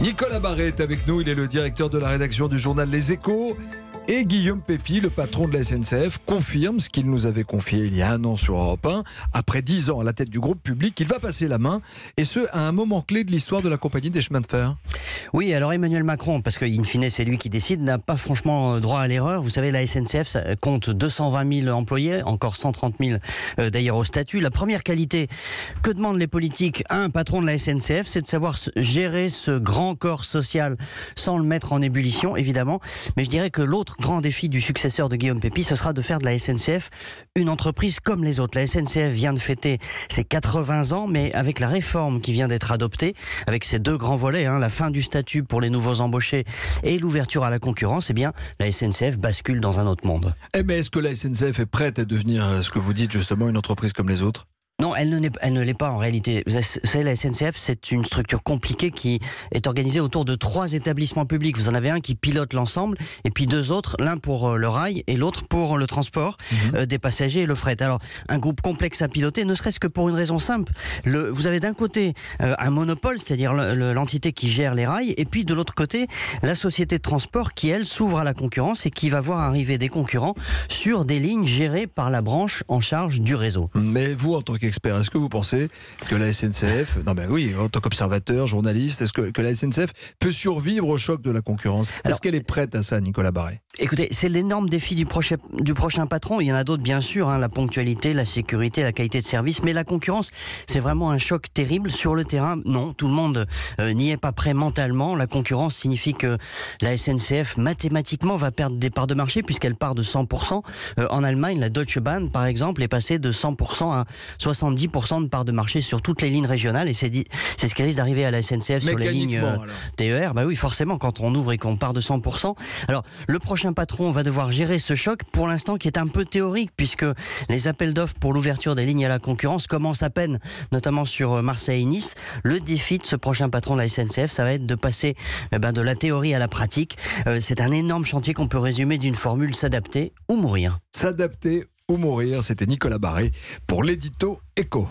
Nicolas Barré est avec nous, il est le directeur de la rédaction du journal Les Échos. Et Guillaume Pépi, le patron de la SNCF, confirme ce qu'il nous avait confié il y a un an sur Europe 1. Après 10 ans à la tête du groupe public, il va passer la main, et ce, à un moment clé de l'histoire de la compagnie des chemins de fer. Oui, alors Emmanuel Macron, parce qu'in fine c'est lui qui décide, n'a pas franchement droit à l'erreur. Vous savez, la SNCF ça compte 220 000 employés, encore 130 000 d'ailleurs au statut. La première qualité que demandent les politiques à un patron de la SNCF, c'est de savoir gérer ce grand corps social sans le mettre en ébullition, évidemment. Mais je dirais que l'autre grand défi du successeur de Guillaume Pépi, ce sera de faire de la SNCF une entreprise comme les autres. La SNCF vient de fêter ses 80 ans, mais avec la réforme qui vient d'être adoptée, avec ses deux grands volets, la fin du statut pour les nouveaux embauchés et l'ouverture à la concurrence, eh bien, la SNCF bascule dans un autre monde. Mais est-ce que la SNCF est prête à devenir, ce que vous dites justement, une entreprise comme les autres ? Non, elle ne l'est pas en réalité. Vous savez, la SNCF, c'est une structure compliquée qui est organisée autour de 3 établissements publics. Vous en avez un qui pilote l'ensemble, et puis 2 autres, l'un pour le rail et l'autre pour le transport des passagers et le fret. Alors, un groupe complexe à piloter, ne serait-ce que pour une raison simple. Vous avez d'un côté un monopole, c'est-à-dire l'entité qui gère les rails, et puis de l'autre côté, la société de transport qui, elle, s'ouvre à la concurrence et qui va voir arriver des concurrents sur des lignes gérées par la branche en charge du réseau. Mais vous, en tant qu'expert, est-ce que vous pensez que la SNCF, en tant qu'observateur, journaliste, est-ce que la SNCF peut survivre au choc de la concurrence ? Est-ce qu'elle est prête à ça, Nicolas Barré ? Écoutez, c'est l'énorme défi du prochain patron. Il y en a d'autres, bien sûr, la ponctualité, la sécurité, la qualité de service, mais la concurrence, c'est vraiment un choc terrible. Sur le terrain, non, tout le monde n'y est pas prêt mentalement. La concurrence signifie que la SNCF, mathématiquement, va perdre des parts de marché puisqu'elle part de 100%. En Allemagne, la Deutsche Bahn, par exemple, est passée de 100% à 70% de parts de marché sur toutes les lignes régionales, et c'est ce qui risque d'arriver à la SNCF sur les lignes TER. Bah oui, forcément, quand on ouvre et qu'on part de 100%. Alors, le prochain patron va devoir gérer ce choc, pour l'instant, qui est un peu théorique, puisque les appels d'offres pour l'ouverture des lignes à la concurrence commencent à peine, notamment sur Marseille et Nice. Le défi de ce prochain patron de la SNCF, ça va être de passer de la théorie à la pratique. C'est un énorme chantier qu'on peut résumer d'une formule: s'adapter ou mourir. S'adapter ou mourir, c'était Nicolas Barré pour l'édito Écho.